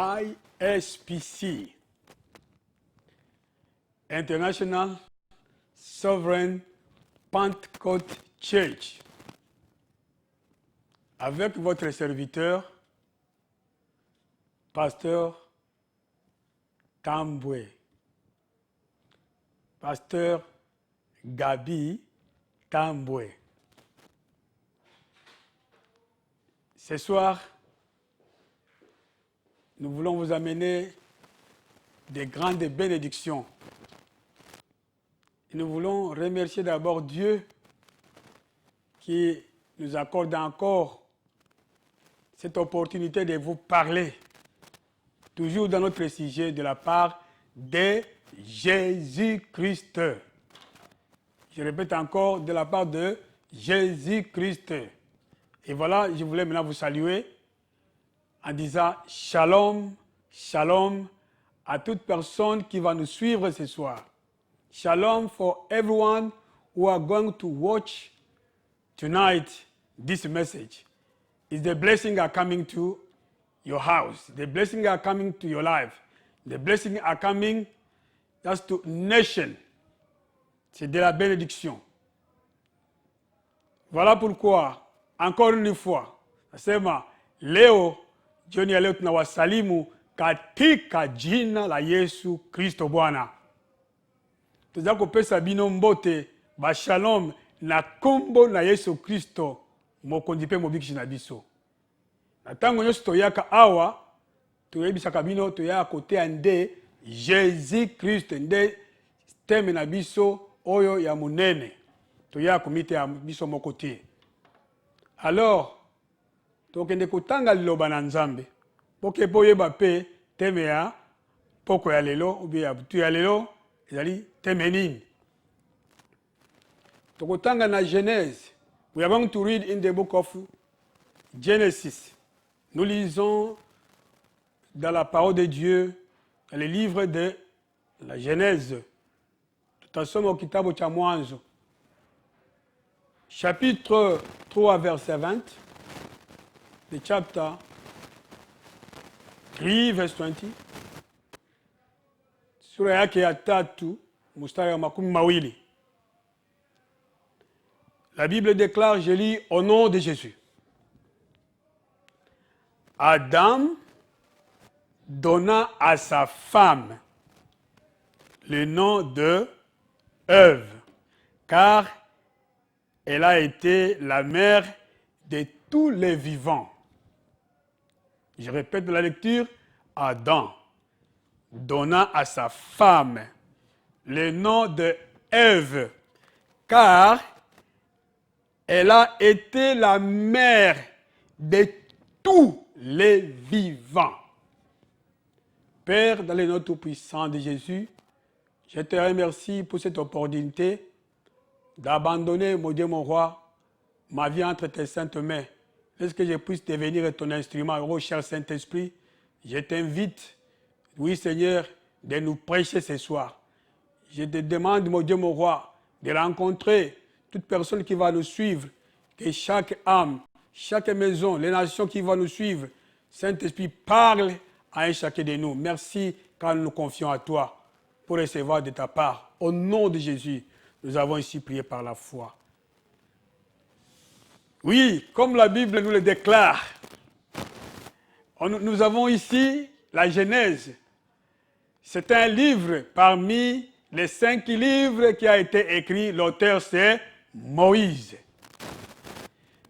ISPC, International Sovereign Pentecost Church, avec votre serviteur, Pasteur Tambwe, Pasteur Gabi Tambwe. Ce soir, nous voulons vous amener des grandes bénédictions. Et nous voulons remercier d'abord Dieu qui nous accorde encore cette opportunité de vous parler, toujours dans notre sujet, de la part de Jésus-Christ. Je répète encore, de la part de Jésus-Christ. Et voilà, je voulais maintenant vous saluer en disant Shalom, Shalom à toute personne qui va nous suivre ce soir. Shalom for everyone who are going to watch tonight this message. Is the blessing are coming to your house. The blessing are coming to your life. The blessing are coming just to nation. C'est de la bénédiction. Voilà pourquoi, encore une fois, nasema leo jioni ya leo tunawasalimu katika jina la Yesu Kristo Bwana. Tuza kopesa bino mbote ba shalom na kombo na Yesu Kristo mokonzi pe mobikisi na biso. Na tango nyonso toyaka awa toyebisaka bino toya kote ande Jésus Christ nde teme na biso oyo ya munene. Toya komite ya biso mokote. Alors tokende kotanga liloba na Nzambe. Poke boyeba pe teme ya poko ya lelo ou bien ya butu ya lelo ezali teme nini. Tokotanga na Genèse. We are going to read in the book of Genesis. Nous lisons dans la parole de Dieu, dans le livre de la Genèse. Tutasoma kitabu cha Mwanzo. Chapitre 3, verset 20. The chapter 3, verse 20. Sura yake ya 3, mstari wa 20. La Bible déclare, je lis au nom de Jésus. Adam donna à sa femme le nom de Ève, car elle a été la mère de tous les vivants. Je répète la lecture. Adam donna à sa femme le nom de Ève, car elle a été la mère de tous les vivants. Père, dans le nom tout-puissant de Jésus, je te remercie pour cette opportunité d'abandonner, mon Dieu, mon roi, ma vie entre tes saintes mains. Est-ce que je puisse devenir ton instrument, oh cher Saint-Esprit? Je t'invite, oui Seigneur, de nous prêcher ce soir. Je te demande, mon Dieu, mon roi, de rencontrer toute personne qui va nous suivre, que chaque âme, chaque maison, les nations qui vont nous suivre, Saint-Esprit, parle à un chacun de nous. Merci car nous nous confions à toi pour recevoir de ta part. Au nom de Jésus, nous avons ici prié par la foi. Oui, comme la Bible nous le déclare, nous avons ici la Genèse. C'est un livre parmi les 5 livres qui a été écrit. L'auteur, c'est Moïse.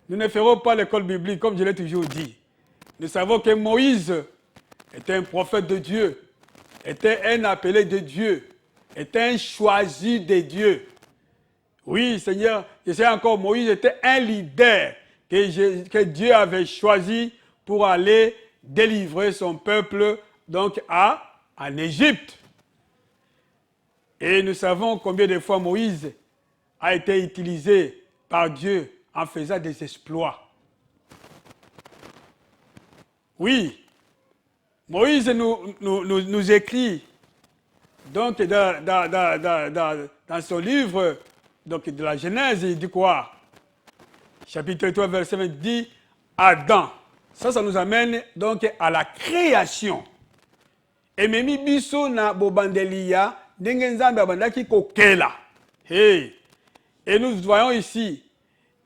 Nous ne ferons pas l'école biblique, comme je l'ai toujours dit. Nous savons que Moïse était un prophète de Dieu, était un appelé de Dieu, était un choisi de Dieu. Oui, Seigneur, je sais encore, Moïse était un leader que Dieu avait choisi pour aller délivrer son peuple donc en Égypte. Et nous savons combien de fois Moïse a été utilisé par Dieu en faisant des exploits. Oui, Moïse nous écrit donc dans son livre donc de la Genèse, il dit quoi? Chapitre 3, verset 20 dit Adam. Ça nous amène donc à la création. ememi biso na bobandelia ndenge nzambe abandaki kokela. Hey. Et nous voyons ici,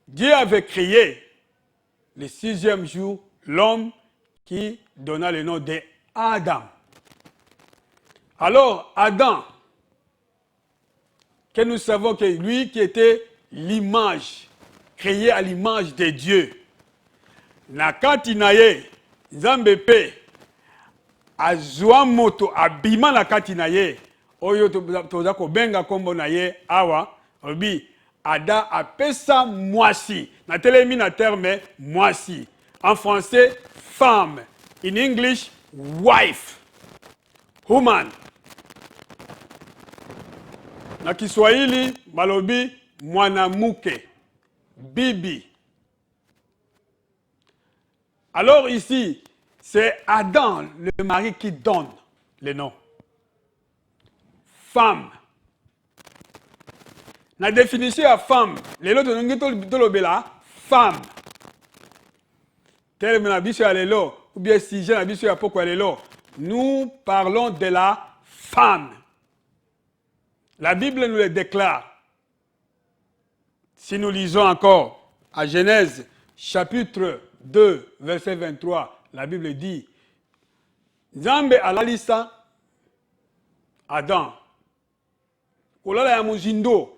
Dieu avait créé le 6e jour l'homme qui donna le nom d'Adam. Alors, Adam, que nous savons que lui qui était l'image, créé à l'image de Dieu, nakati na ye, nzambe pe, azwa moto abima nakati na ye, oyo toza kobenga kombo na ye, awa, obi, Ada apesa mwasi. Na telemi na terme mwasi. En français, femme. In English, wife. Woman. Na Kiswahili, balobi, mwanamuke. Bibi. Alors ici, c'est Adam, le mari, qui donne le nom. Femme. La définition de femme, les autres ont femme. Tel ou bien si j'ai pourquoi nous parlons de la femme. La Bible nous le déclare. Si nous lisons encore à Genèse chapitre 2 verset 23, la Bible dit Nzambe alalisa Adam. Kolala ya muzindo.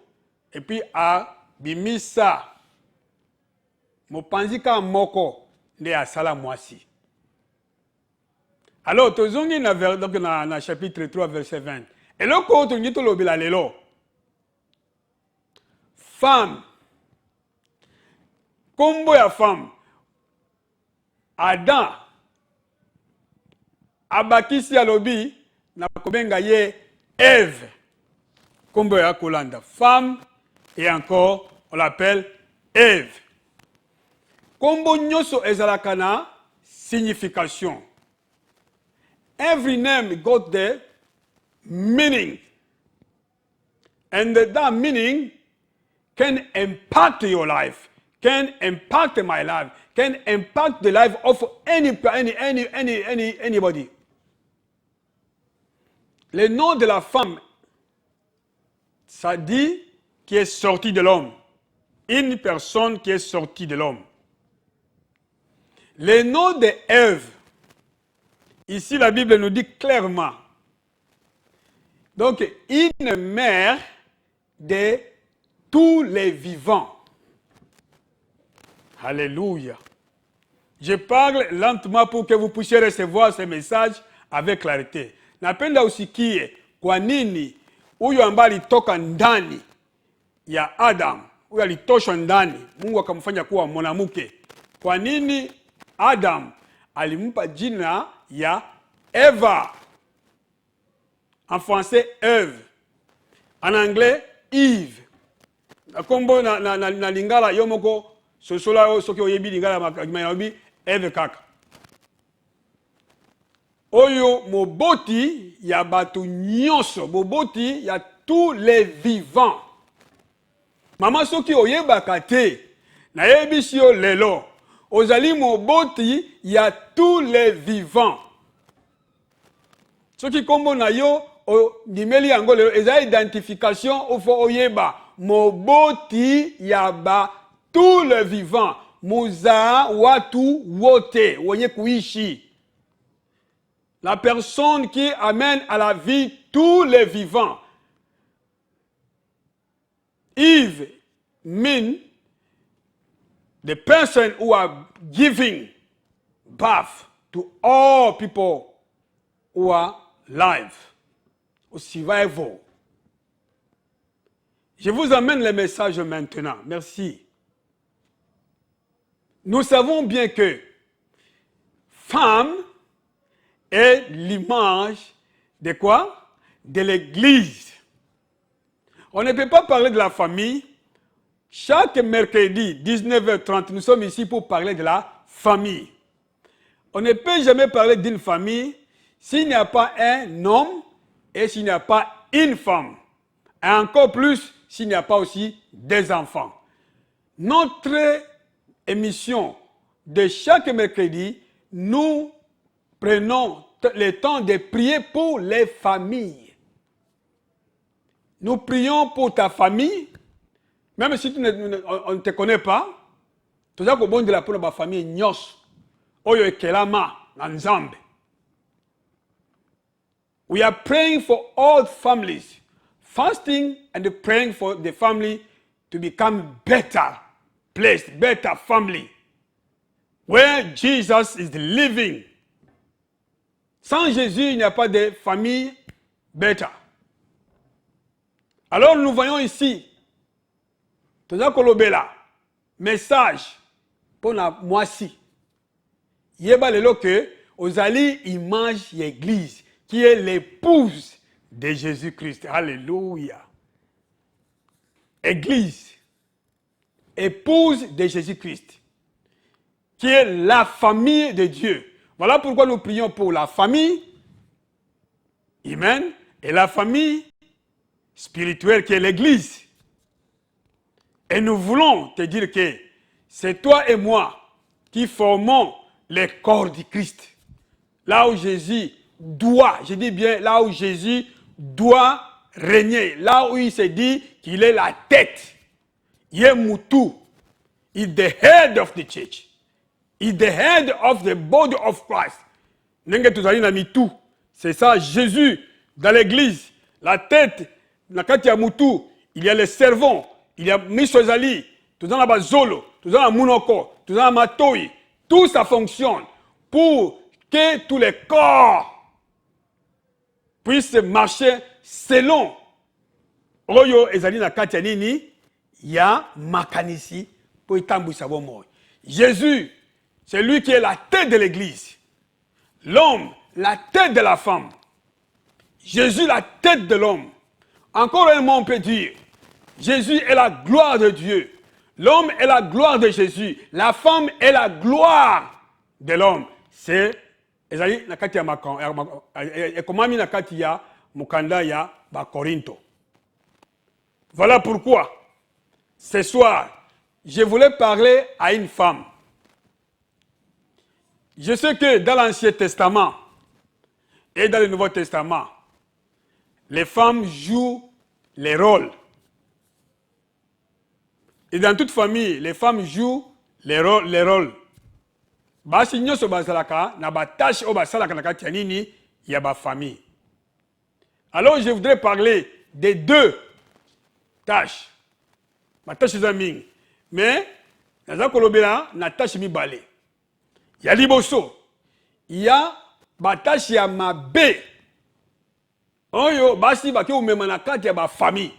Et puis à bimisa mopanzika moko nde asala mwasi. Alors tozongi na chapitre 3 verset 20. Et là ko to ngito lobela lelo. Femme. Kombo ya femme. Adam abakisi alobi na kobenga ye Ève. Kombo ya kolanda femme. Et encore, on l'appelle Ève. Kombo nyoso ezalakana signification. Every name got the meaning. And that meaning can impact your life, can impact my life, can impact the life of anybody. Le nom de la femme, ça dit qui est sorti de l'homme. Une personne qui est sortie de l'homme. Le nom de Ève, ici la Bible nous dit clairement. Donc, une mère de tous les vivants. Alléluia. Je parle lentement pour que vous puissiez recevoir ce message avec clarité. Napenda usikie kwa nini huyu ambaye alitoka ndani ya Adam, huyu alitoshwa ndani, Mungu akamfanya kuwa mwanamke. Kwa nini Adam alimpa jina ya Eva? En français, Ève. En anglais, Yves. Kombo na lingala yomoko sosola soki oyebi lingala mayobi Ève kaka. Oyo moboti ya batu nyonso, moboti ya tous les vivants. Mama soki oyebaka te, na yebi si yo lelo, ozali moboti ya tous les vivants. Soki kombo na yo dimeli yango lelo eza identification ofo oyeba moboti ya ba tous les vivants. Muza watu wote wenye kuishi. La personne qui amène à la vie tous les vivants. Eve means the person who are giving birth to all people who are alive, au survival. Je vous amène le message maintenant. Merci. Nous savons bien que femme est l'image de quoi? De l'Église. On ne peut pas parler de la famille. Chaque mercredi, 19h30, nous sommes ici pour parler de la famille. On ne peut jamais parler d'une famille s'il n'y a pas un homme et s'il n'y a pas une femme. Et encore plus s'il n'y a pas aussi des enfants. Notre émission de chaque mercredi, nous prenons le temps de prier pour les familles. Nous prions pour ta famille, même si on ne te connaît pas. Tu as bon de la pour la famille nyos. Oyo ekelama na nzambe. We are praying for all families, fasting and praying for the family to become better placed, better family, where Jesus is living. Sans Jésus, il n'y a pas de famille better. Alors nous voyons ici, Toza Kolobela, message pour la moisi. Yeba lelo que Ozali image l'église qui est l'épouse de Jésus-Christ. Alléluia. Église, épouse de Jésus-Christ, qui est la famille de Dieu. Voilà pourquoi nous prions pour la famille, amen, et la famille spirituelle qui est l'église. Et nous voulons te dire que c'est toi et moi qui formons le corps du Christ. Là où Jésus doit, je dis bien, là où Jésus doit régner, là où il se dit qu'il est la tête. Il est Moutou. Il est the head of the church. Il est the head of the body of Christ. C'est ça, Jésus, dans l'église, la tête, il y a Moutou, il y a les servants, il y a Misozali, tout dans la Zolo, tout dans la Mounoko, tout dans la Matoi. Tout ça fonctionne pour que tous les corps puissent marcher selon. Oyo ezali na kati ya nini ya makanisi pour itambwisa bomo. Jésus, c'est lui qui est la tête de l'église. L'homme, la tête de la femme. Jésus, la tête de l'homme. Encore un mot, on peut dire, Jésus est la gloire de Dieu. L'homme est la gloire de Jésus. La femme est la gloire de l'homme. C'est ezali na kati ya makon ekomami na kati ya mukanda ya ba Korinto. Voilà pourquoi ce soir je voulais parler à une femme. Je sais que dans l'Ancien Testament et dans le Nouveau Testament, les femmes jouent les rôles. Et dans toute famille, les femmes jouent les rôles. Basi nyoso bazalaka na batache o basalaka na kati ya nini ya ba famille. Alors je voudrais parler des deux tâches. Batache zaming. Mais naza kolobela na tâche mibale. Ya liboso. Il y a batache ya mabe. Oyo basi baki umema na kati ya ba famille.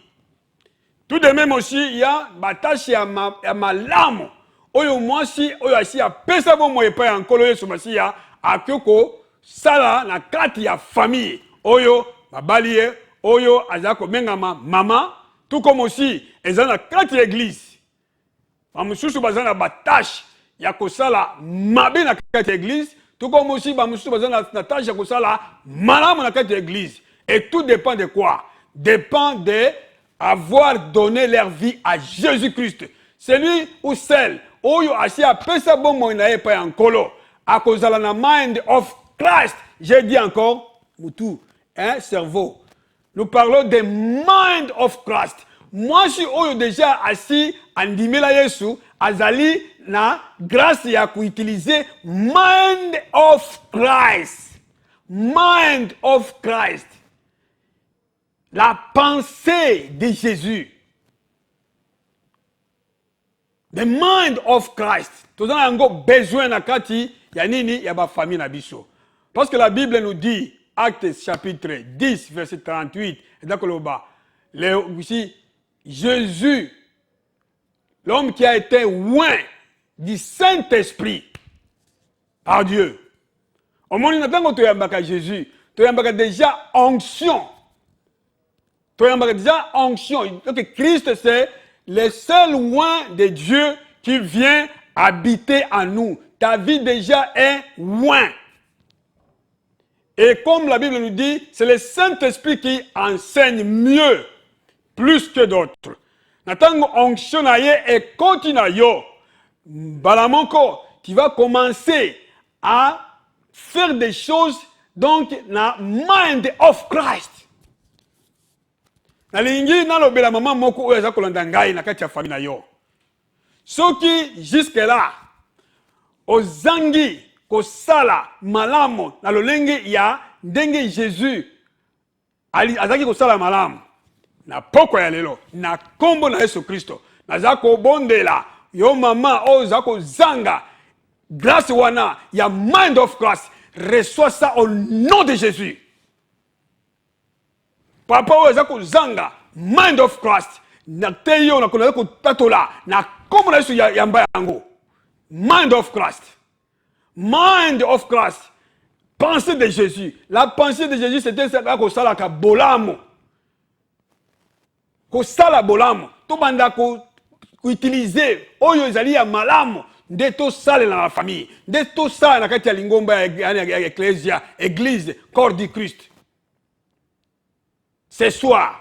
Tout de même aussi, il y a batache ya malamu. Oyo mwasi, oyo asi ya pesa bomo epa ya nkolo yesu masiya, akyoko sala na kati ya famille. Oyo babaliye, oyo azako mengama mama, tout comme aussi, ezana na kati ya église. Bamususu bazana batache ya kosala mabe na kati ya église, tout comme aussi bamususu bazana na tâche ya kosala malamu na kati ya église. Et tout dépend de quoi? Dépend de avoir donné leur vie à Jésus-Christ. Celui ou celle, oyo asi a pesa bomo na epa ya nkolo, a kozala na mind of Christ. J'ai dit encore, mutu, cerveau. Nous parlons de mind of Christ. Moi, je suis oyo déjà assis andimela Yesu, azali na grâce ya kuutiliser mind of Christ. Mind of Christ. La pensée de Jésus. The mind of Christ. Tout ça, on a besoin de kati ya nini ya ba famille na biso. Parce que la Bible nous dit, Actes chapitre 10, verset 38, et d'accord, ici, Jésus, l'homme qui a été oint du Saint-Esprit par Dieu. Au moment où nous avons Jésus, tu as déjà onction. Tu as déjà onction. Donc Christ, c'est le seul oint de Dieu qui vient habiter en nous. Ta vie déjà est oint. Et comme la Bible nous dit, c'est le Saint-Esprit qui enseigne mieux, plus que d'autres. Natango onction et continue. Balamonko, tu vas commencer à faire des choses Donc, na mind of Christ. Na lingi na lobela maman moko oyo za kolanda ngai na kati ya famille na yo. Soki jusque là ozangi kosala malamu na lolenge ya ndenge Jésus azaki kosala malamu na poko ya lelo na kombo na Yesu Kristo naza kobondela yo mama oyo za kozanga grâce wana ya mind of Christ. Reçois ça au nom de Jésus. Papa oza kozanga mind of Christ na teyo na kola ko tatola na komo na Yesu ya mbayango. Mind of Christ. Mind of Christ. Pensée de Jésus. La pensée de Jésus c'était ça ko sala ka bolamo. Ko sala bolamo. To banda ko utiliser oyo ezali ya malamu. Nde to sale na la famille. Nde to sale na kati ya lingomba ya ecclesia, église, corps du Christ. Ce soir,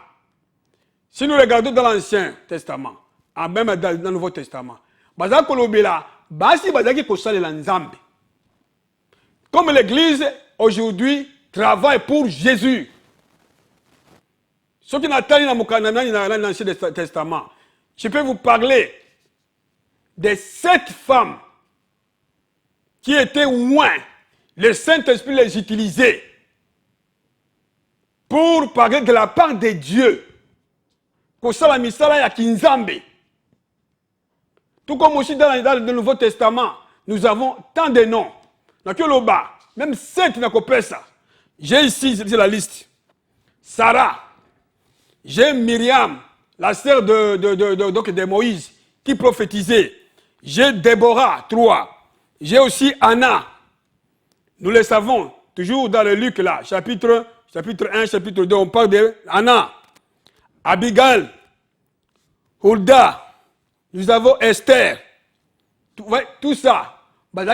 si nous regardons dans l'Ancien Testament, même dans le Nouveau Testament, baza kolobela, basi bazaki ko sale la nzambe. Comme l'église aujourd'hui travaille pour Jésus. Ce qui n'a pas dans l'Ancien Testament, je peux vous parler des 7 femmes qui étaient loin, le Saint-Esprit les utilisait pour parler de la part de Dieu. Kosala misala ya kinzambe. Tout comme aussi dans le Nouveau Testament, nous avons tant de noms. Même 7 n'a pas ça. J'ai ici la liste. Sarah. J'ai Myriam, la sœur de Moïse, qui prophétisait. J'ai Déborah, 3. J'ai aussi Anna. Nous le savons, toujours dans le Luc là, chapitre 1, chapitre 2, on parle de Anna. Abigail, Hulda. Nous avons Esther. Tout ça,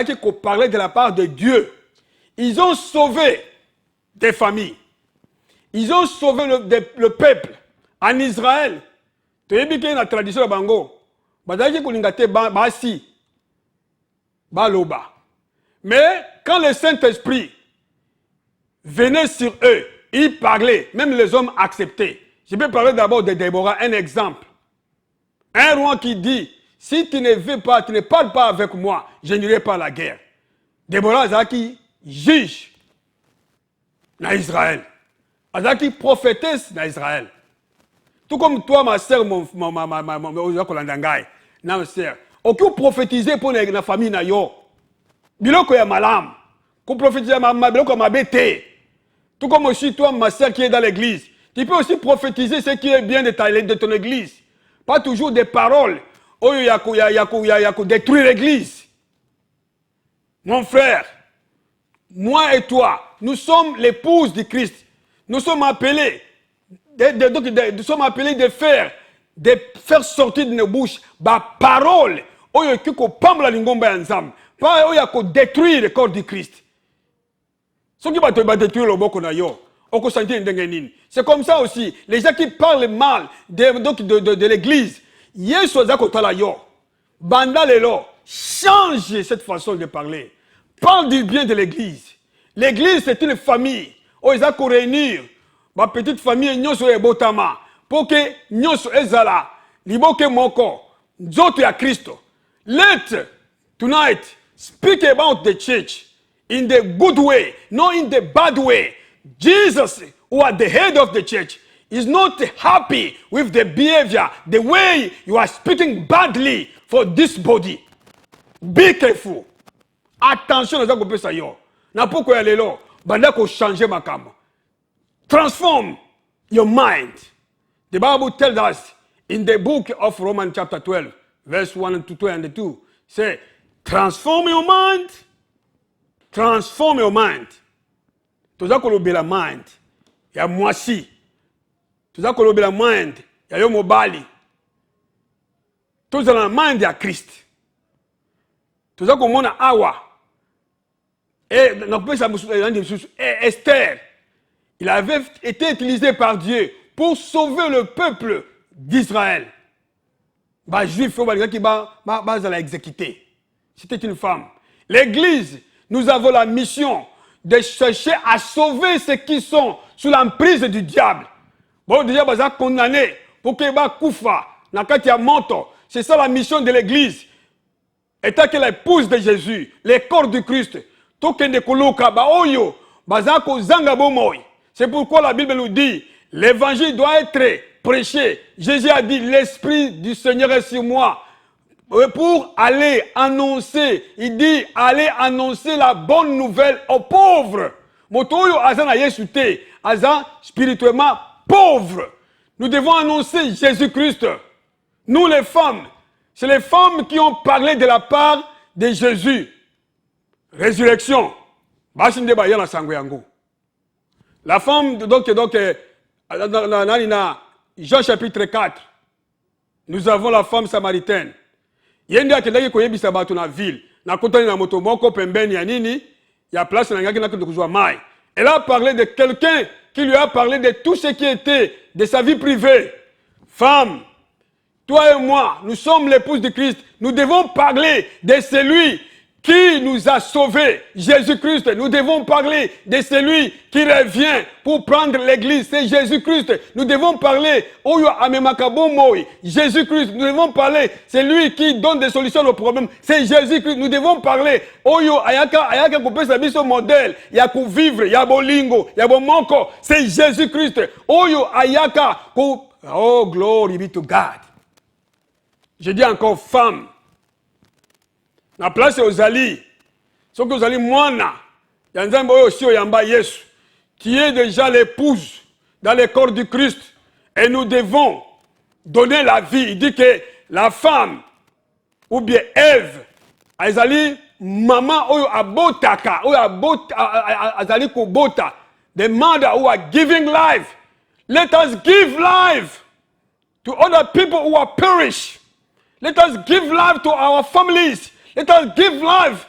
qui parlait de la part de Dieu. Ils ont sauvé des familles. Ils ont sauvé le peuple. En Israël, tu as vu qu'il y a une tradition de Bango. Mais quand le Saint-Esprit venait sur eux, ils parlaient, même les hommes acceptaient. Je peux parler d'abord de Déborah, un exemple. Un roi qui dit, si tu ne veux pas, tu ne parles pas avec moi, je n'irai pas à la guerre. Déborah Azaki, juge dans Israël. Azaki, prophétesse dans Israël. Tout comme toi, ma sœur, ma sœur, aucun prophétiser pour la famille na yo. Biloko ya malam. Qu'on prophétiser biloko ma bête. Tout comme aussi toi, ma sœur qui est dans l'église. Tu peux aussi prophétiser ce qui est bien de ton église. Pas toujours des paroles. Oh, yako détruire l'église. Mon frère, moi et toi, nous sommes l'épouse du Christ. Nous sommes appelés nous sommes appelés de faire sortir de nos bouches des paroles qui pam la lingomba ya nzambe pas qui détruire le corps du Christ. Ce qui va détruire le boko na yo, c'est comme ça aussi les gens qui parlent mal de l'église. Yesu azako tala yo. Banda lelo, change cette façon de parler. Parle du bien de l'église. L'église c'est une famille. Ils ont réunir ma petite famille nyoso e botama pour que nyoso ezala liboke moko nzoto ya Kristo. Let tonight speak about the church in the good way, not in the bad way. Jesus, who is the head of the church, is not happy with the behavior, the way you are speaking badly for this body. Be careful. Attention à ça qu'on peut ça yo. Na poko ya lelo, banda ko changer makamba. Transform your mind. The Bible tells us in the book of Romans chapter 12, verse 1 to 22, say, transform your mind. Transform your mind. Toza kolobela mind. Ya mwasi. Toza kolobela mind. Ya yo mobali. Toza na mind ya Christ. Toza komona awa. Esther. Il avait été utilisé par Dieu pour sauver le peuple d'Israël. Les Juifs qui exécuté. C'était une femme. L'église, nous avons la mission de chercher à sauver ceux qui sont sous l'emprise du diable. Bon, déjà, ils sont condamnés pour qu'ils soient koufa, nakati monto. C'est ça la mission de l'église. Étant que l'épouse de Jésus, le corps du Christ, tout que ne koloka ba oyo, bazako zanga bomoy. C'est pourquoi la Bible nous dit, l'évangile doit être prêché. Jésus a dit, l'esprit du Seigneur est sur moi. Pour aller annoncer, il dit, aller annoncer la bonne nouvelle aux pauvres. Motoyo azana yesute, azan spirituellement pauvre. Nous devons annoncer Jésus-Christ. Nous les femmes, c'est les femmes qui ont parlé de la part de Jésus. Résurrection. La femme, donc Jean chapitre 4, nous avons la femme samaritaine. Yende akendaki koyebisa bato na ville. Na kotani na moto moko pembeni ya nini? Ya place na ngaki na kuzwa mai. Elle a parlé de quelqu'un qui lui a parlé de tout ce qui était de sa vie privée. Femme, toi et moi, nous sommes l'épouse de Christ. Nous devons parler de celui qui nous a sauvés, Jésus-Christ. Nous devons parler de celui qui revient pour prendre l'église, c'est Jésus-Christ. Nous devons parler, Oyo Amemakabomoy, Jésus-Christ. Nous devons parler, c'est lui qui donne des solutions aux problèmes, c'est Jésus-Christ. Nous devons parler, Oyo Ayaka Koupé Sabiso modèle, Yaku vivre, Yabolingo, Yabomonko, c'est Jésus-Christ. Oyo Ayaka, oh glory be to God. Je dis encore femme. La place aux alliés. Ce que vous allez moana. Yanzambo aussi yamba Yesu. Qui est déjà l'épouse dans le corps du Christ. Et nous devons donner la vie. Il dit que la femme, ou bien Ève, azali maman oyo abotaka, oyo azali kubota. The mother who are giving life. Let us give life to other people who are perished. Let us give life to our families. Let us give life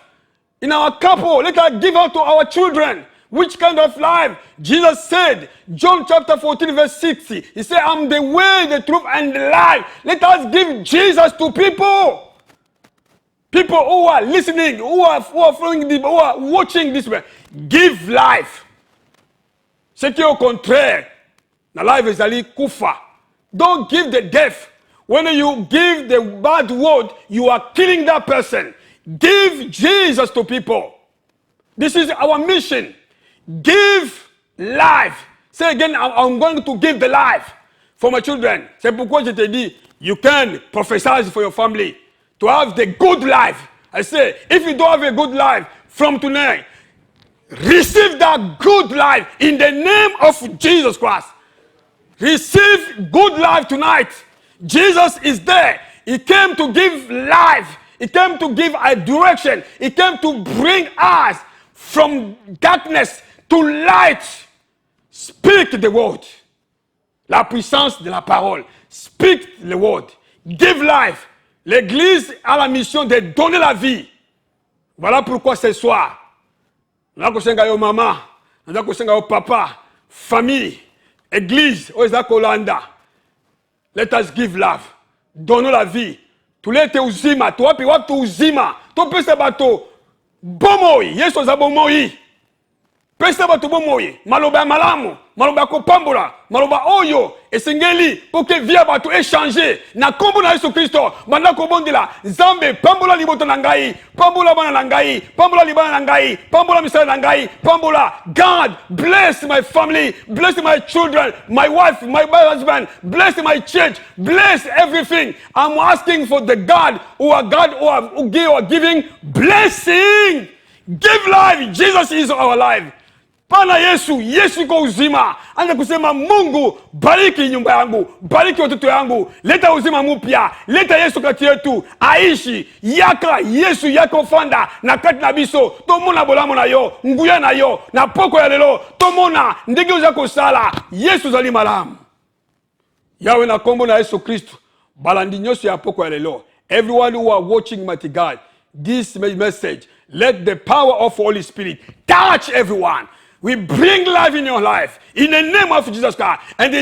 in our couple. Let us give out to our children. Which kind of life? Jesus said, John chapter 14 verse 60. He said, I'm the way, the truth, and the life. Let us give Jesus to people. People who are listening, who are following, who are watching this way. Give life. Ce qui est au contraire. La life is ali kufa. Don't give the death. When you give the bad word, you are killing that person. Give Jesus to people. This is our mission. Give life. Say again, I'm going to give the life for my children. C'est pourquoi je te dis, you can prophesy for your family to have the good life. I say, if you don't have a good life from tonight, receive that good life in the name of Jesus Christ. Receive good life tonight. Jesus is there. He came to give life. He came to give a direction. He came to bring us from darkness to light. Speak the word. La puissance de la parole. Speak the word. Give life. L'église a la mission de donner la vie. Voilà pourquoi ce soir, nous allons yo maman, nous allons yo papa, famille, église, Kolanda. Let us give love. Donnons la vie. Tulete uzima. Tuwapi watu uzima. Tupese bato bomoi. Yesu za bomoi. Pese bato bomoi. Maloba ya malamu. Maloba ya kopambola. Maloba oyo. Esengeli. Poke via bato échanger. Na kombo na Yesu Kristo. Banda kobondila. Zambe. Pambola liboto na ngai. Pambola bana na ngai. Pambola libana na ngai. Pambola misala na ngai. Pambola. God bless my family. Bless my children. My wife. My husband. Bless my church. Bless everything. I'm asking for the God who are giving blessing. Give life. Jesus is our life. Pana Yesu, Yesu kwa uzima. Anda kusema Mungu, bariki nyumba yangu, bariki watoto yangu, leta uzima mpya, leta Yesu kati yetu, aishi, yaka Yesu yako fanda, na kati na biso, tomona bolamo na yo, nguya na yo, na poko ya lelo, tomona, ndege uzako sala, Yesu zali malamu. Yawe na kombo na Yesu Kristo, balandi nyoso ya poko ya lelo. Everyone who are watching, mighty God, this message, let the power of Holy Spirit touch everyone. We bring life in your life in the name of Jesus Christ, and they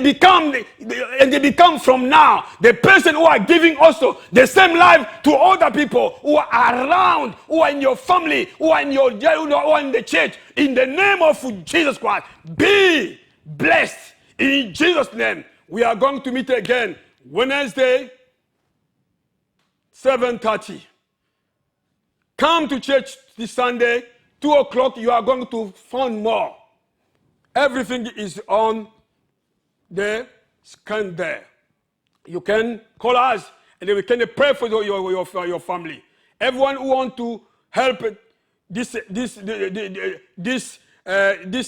become from now the person who are giving also the same life to other people who are around, who are in your family, who are in your who are in the church. In the name of Jesus Christ, be blessed in Jesus' name. We are going to meet again Wednesday, 7:30. Come to church this Sunday, 2 o'clock. You are going to find more. Everything is on the scan there. You can call us and we can pray for your family. Everyone who wants to help this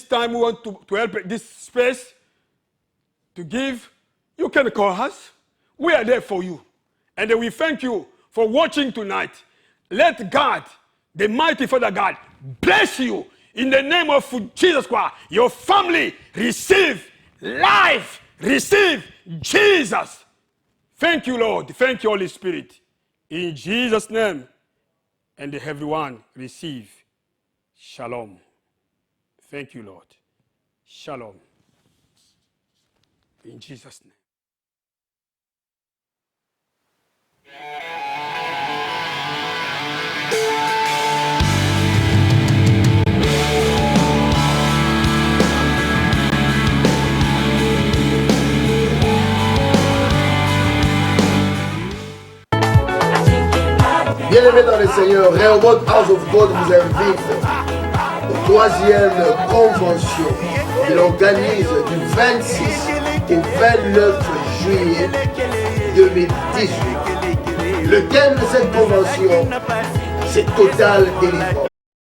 time, we want to help this space to give, you can call us. We are there for you. And we thank you for watching tonight. Let God, the mighty Father God, bless you in the name of Jesus Christ. Your family receive life, receive Jesus. Thank you, Lord. Thank you, Holy Spirit. In Jesus' name. And everyone receive shalom. Thank you, Lord. Shalom. In Jesus' name. Bien-aimés dans le Seigneur, Rehoboth House of God vous invite aux 3e convention de l'organise du 26 au 29 juillet 2018. Le thème de cette convention, c'est Total Délivrance.